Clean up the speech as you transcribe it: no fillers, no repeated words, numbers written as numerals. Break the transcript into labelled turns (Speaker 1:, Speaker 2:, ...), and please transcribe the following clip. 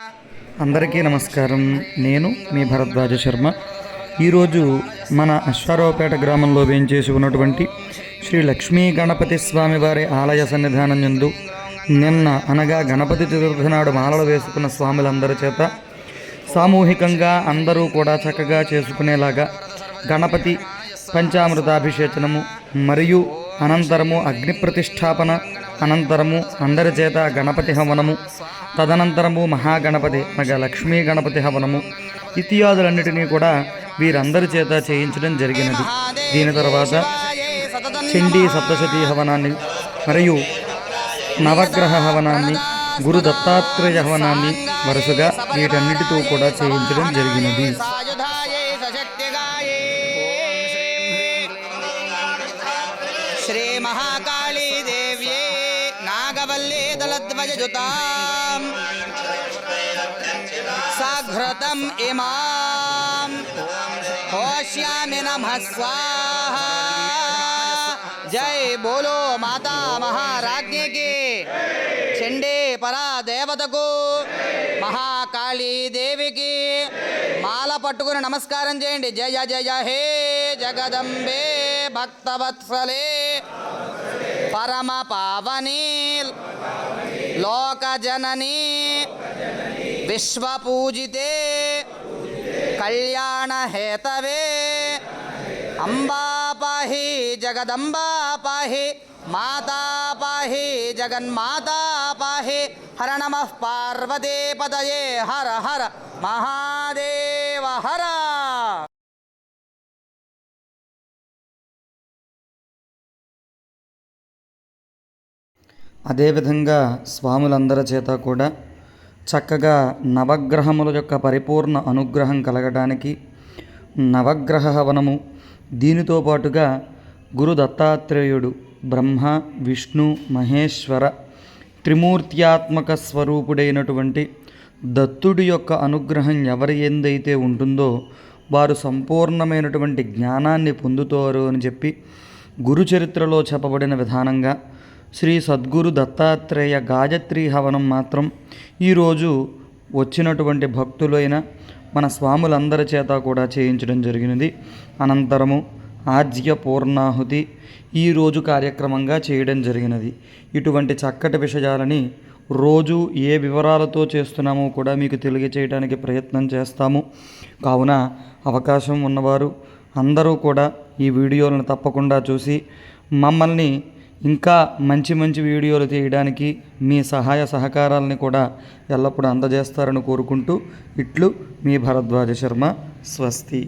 Speaker 1: అందరికీ నమస్కారం. నేను మీ భరద్వాజ శర్మ. ఈరోజు మన అశ్వారావుపేట గ్రామంలో వేంచేసి ఉన్నటువంటి శ్రీ లక్ష్మీ గణపతి స్వామి వారి ఆలయ సన్నిధానం యందు నిన్న అనగా గణపతి చతుర్థి నాడు మాలలు వేసుకున్న స్వాములందరి చేత సామూహికంగా అందరూ కూడా చక్కగా చేసుకునేలాగా గణపతి పంచామృతాభిషేచనము మరియు అనంతరము అగ్ని ప్రతిష్టాపన, అనంతరము అందరి చేత గణపతి హవనము, తదనంతరము మహాగణపతి అనగా లక్ష్మీ గణపతి హవనము ఇత్యాదులన్నిటినీ కూడా వీరందరి చేత చేయించడం జరిగినది. దీని తర్వాత చండీ సప్తశతీ హవనాన్ని మరియు నవగ్రహ హవనాన్ని, గురు దత్తాత్రేయ హవనాన్ని వరుసగా వీటన్నిటితో కూడా చేయించడం జరిగినది.
Speaker 2: శ్రీ మహాకాళీ దేవ్యే నాగవల్లే దళధ్వజయుతాం సాఘృతం ఇమాం హోష్యామి నమః స్వాహా. జై బోలో మాతా మహారాజ్ఞికి, చండీ పరా దేవతకు, మహాకాళీ దేవికి మాల పట్టుకుని నమస్కారం చేయండి. జయ జయ హే జగదంబే భక్తవత్సలే పరమ పావని లోకజనని విశ్వపూజితే కళ్యాణ హేతవే అంబా పాహి జగదంబా పాహి మాతా పాహి జగన్మాతా పాహి. హర నమః పార్వతీపతయే హర హర మహాదేవ హర.
Speaker 1: అదేవిధంగా స్వాములందరి చేత కూడా చక్కగా నవగ్రహముల యొక్క పరిపూర్ణ అనుగ్రహం కలగడానికి నవగ్రహ హవనము, దీనితో పాటుగా గురు దత్తాత్రేయుడు బ్రహ్మ విష్ణు మహేశ్వర త్రిమూర్త్యాత్మక స్వరూపుడైనటువంటి దత్తుడి యొక్క అనుగ్రహం ఎవరి ఎందైతే ఉంటుందో వారు సంపూర్ణమైనటువంటి జ్ఞానాన్ని పొందుతారు అని చెప్పి గురు చరిత్రలో చెప్పబడిన విధానంగా శ్రీ సద్గురు దత్తాత్రేయ గాయత్రీ హవనం మాత్రం ఈరోజు వచ్చినటువంటి భక్తులైన మన స్వాములందరి చేత కూడా చేయించడం జరిగినది. అనంతరము ఆజ్య పూర్ణాహుతి ఈరోజు కార్యక్రమంగా చేయడం జరిగినది. ఇటువంటి చక్కటి విషయాలని రోజు ఏ వివరాలతో చేస్తున్నామో కూడా మీకు తెలియచేయడానికి ప్రయత్నం చేస్తాము. కావున అవకాశం ఉన్నవారు అందరూ కూడా ఈ వీడియోలను తప్పకుండా చూసి మమ్మల్ని ఇంకా మంచి మంచి వీడియోలు తీయడానికి మీ సహాయ సహకారాలని కూడా ఎల్లప్పుడూ అందజేస్తారని కోరుకుంటూ ఇట్లు మీ భరద్వాజ శర్మ. స్వస్తి.